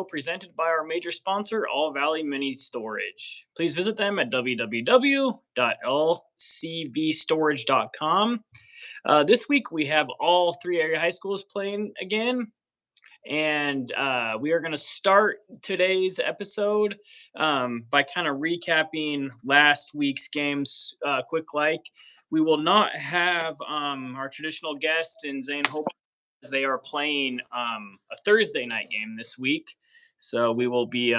show presented by our major sponsor, All Valley Mini Storage. Please visit them at www.lcvstorage.com. This week we have all three area high schools playing again. And we are going to start today's episode by kind of recapping last week's games quick like. We will not have our traditional guest in Zane Hope as they are playing a Thursday night game this week. So we will be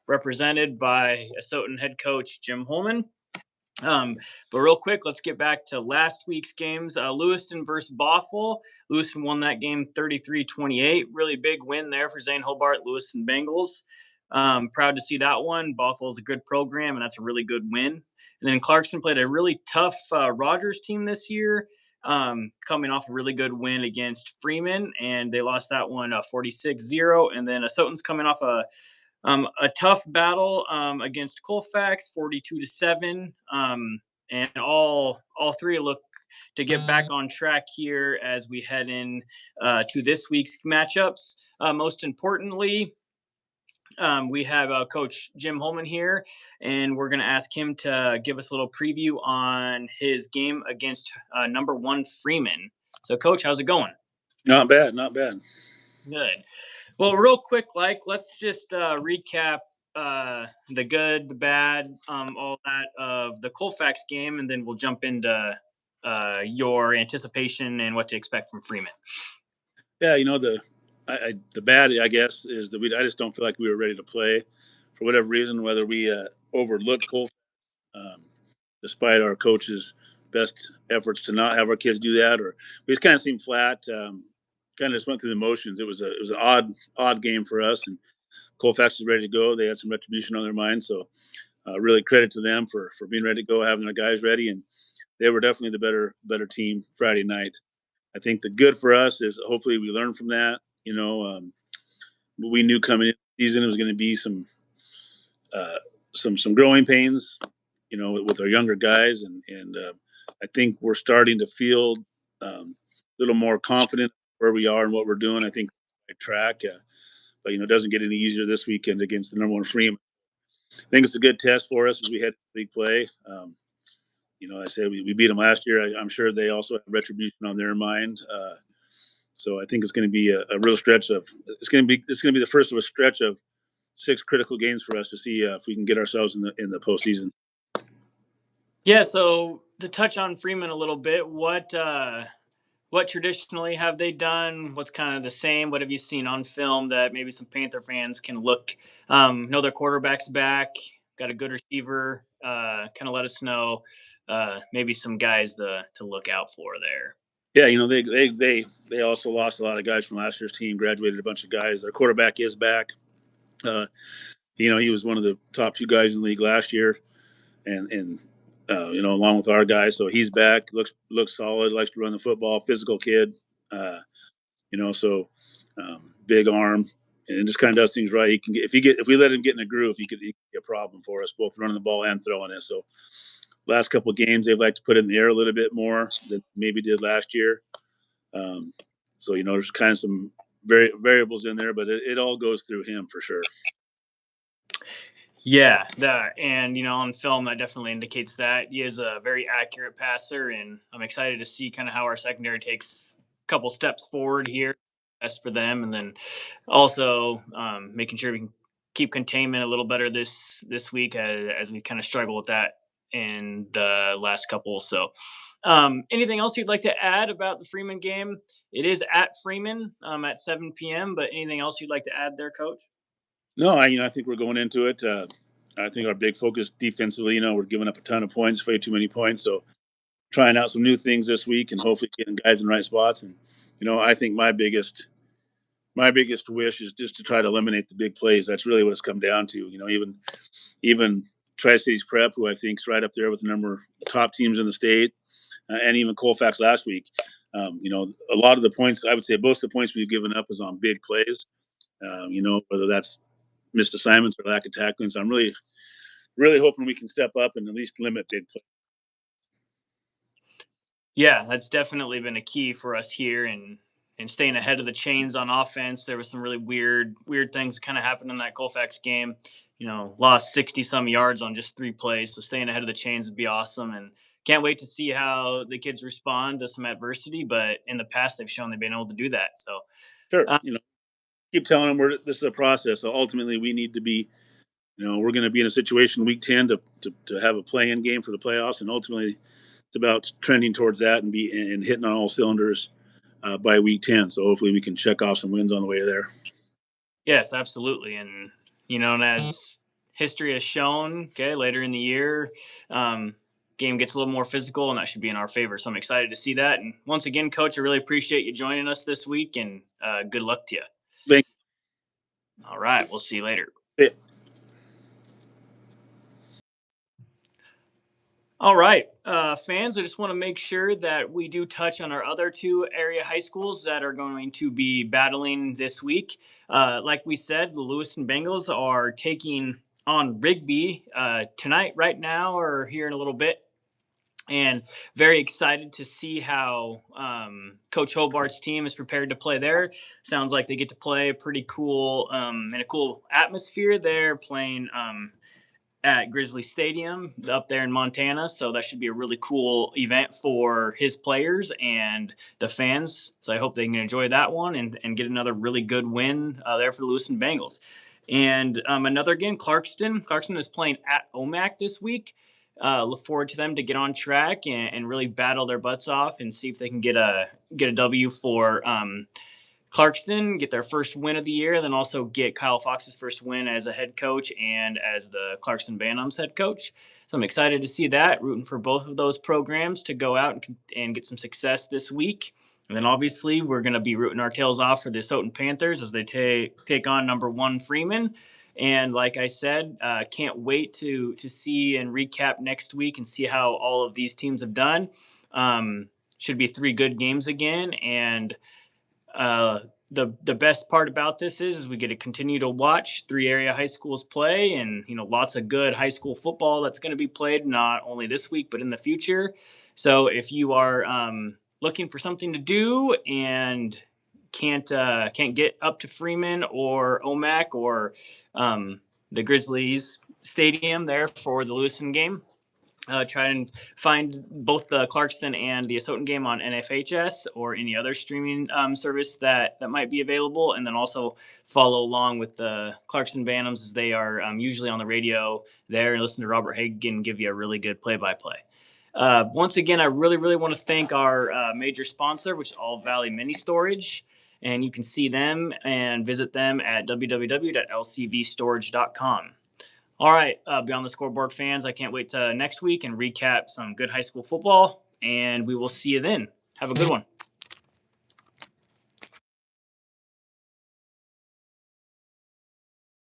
represented by Asotin head coach Jim Holman. But real quick, let's get back to last week's games. Lewiston versus Bothell. Lewiston won that game 33-28. Really big win there for Zane Hobart, Lewiston Bengals. Proud to see that one. Bothell is a good program, and that's a really good win. And then Clarkston played a really tough Rogers team this year, coming off a really good win against Freeman, and they lost that one 46-0. And then Asotin's coming off a tough battle against Colfax, 42-7, and all three look to get back on track here as we head in to this week's matchups. Most importantly, we have Coach Jim Holman here, and we're going to ask him to give us a little preview on his game against number 1 Freeman. So, Coach, how's it going? Not bad, not bad. Good. Well, real quick, let's just recap the good, the bad, all that of the Colfax game, and then we'll jump into your anticipation and what to expect from Freeman. Yeah, the bad, I guess, is that I just don't feel like we were ready to play for whatever reason, whether we overlooked Colfax, despite our coach's best efforts to not have our kids do that, or we just kind of seemed flat. Kind of just went through the motions. It was an odd game for us, and Colfax is ready to go. They had some retribution on their mind, so really credit to them for being ready to go, having their guys ready, and they were definitely the better team Friday night. I think the good for us is hopefully we learn from that. We knew coming in the season it was going to be some growing pains, with our younger guys, and I think we're starting to feel a little more confident where we are and what we're doing. I think I track, but it doesn't get any easier this weekend against the number 1 Freeman. I think it's a good test for us as we head to league play. I said we beat them last year. I'm sure they also have retribution on their mind. So I think it's going to be a real stretch of. It's going to be the first of a stretch of 6 critical games for us to see if we can get ourselves in the postseason. Yeah. So to touch on Freeman a little bit, what traditionally have they done? What's kind of the same? What have you seen on film that maybe some Panther fans can look, know their quarterback's back, got a good receiver, kind of let us know maybe some guys to look out for there. Yeah, they also lost a lot of guys from last year's team, graduated a bunch of guys. Their quarterback is back. He was one of the top 2 guys in the league last year, and along with our guys. So he's back, looks solid, likes to run the football, physical kid, so big arm, and just kind of does things right. He can if we let him get in a groove, he could be a problem for us, both running the ball and throwing it. So last couple of games, they've liked to put it in the air a little bit more than maybe did last year. So there's kind of some variables in there, but it all goes through him for sure. Yeah, and on film that definitely indicates that he is a very accurate passer, and I'm excited to see kind of how our secondary takes a couple steps forward here. Best for them, and then also making sure we can keep containment a little better this week as we kind of struggle with that in the last couple. So, anything else you'd like to add about the Freeman game? It is at Freeman at 7 p.m. But anything else you'd like to add there, Coach? No, I think we're going into it. I think our big focus defensively, we're giving up a ton of points, way too many points. So trying out some new things this week and hopefully getting guys in the right spots. And, I think my biggest wish is just to try to eliminate the big plays. That's really what it's come down to. Even Tri-Cities Prep, who I think is right up there with the number of top teams in the state, and even Colfax last week. A lot of the points, I would say most of the points we've given up is on big plays, whether that's missed assignments or lack of tackling. So I'm really, really hoping we can step up and at least limit big plays. Yeah, that's definitely been a key for us here, and staying ahead of the chains on offense. There was some really weird things that kind of happened in that Colfax game. Lost 60 some yards on just 3 plays. So staying ahead of the chains would be awesome. And can't wait to see how the kids respond to some adversity. But in the past, they've shown they've been able to do that. So, Sure. Keep telling them this is a process. So ultimately, we need to be, we're going to be in a situation week 10 to have a play-in game for the playoffs. And ultimately, it's about trending towards that and hitting on all cylinders by week 10. So hopefully we can check off some wins on the way there. Yes, absolutely. And, and as history has shown, later in the year, game gets a little more physical, and that should be in our favor. So I'm excited to see that. And once again, Coach, I really appreciate you joining us this week, and good luck to you. Thank you. All right. We'll see you later. Yeah. All right, fans, I just want to make sure that we do touch on our other 2 area high schools that are going to be battling this week. Like we said, the Lewiston Bengals are taking on Rigby tonight, right now, or here in a little bit. And very excited to see how Coach Hobart's team is prepared to play there. Sounds like they get to play pretty cool in a cool atmosphere. They're playing at Grizzly Stadium up there in Montana. So that should be a really cool event for his players and the fans. So I hope they can enjoy that one and get another really good win there for the Lewiston Bengals. And another game, Clarkston. Clarkston is playing at Omak this week. Look forward to them to get on track and really battle their butts off and see if they can get a W for Clarkston, get their first win of the year, and then also get Kyle Fox's first win as a head coach and as the Clarkston Bantams head coach. So I'm excited to see that, rooting for both of those programs to go out and get some success this week. And then obviously we're going to be rooting our tails off for the Asotin Panthers as they take on number 1 Freeman. And like I said, can't wait to see and recap next week and see how all of these teams have done. Should be 3 good games again, and the best part about this is we get to continue to watch 3 area high schools play, and lots of good high school football that's going to be played not only this week but in the future. So if you are looking for something to do and can't get up to Freeman or Omak or the Grizzlies Stadium there for the Lewiston game, try and find both the Clarkston and the Asotin game on NFHS or any other streaming service that might be available. And then also follow along with the Clarkston Bantams as they are usually on the radio there, and listen to Robert Hagan give you a really good play-by-play. Once again, I really, really want to thank our major sponsor, which is All Valley Mini Storage. And you can see them and visit them at www.lcvstorage.com. All right, Beyond the Scoreboard fans, I can't wait to next week and recap some good high school football, and we will see you then. Have a good one.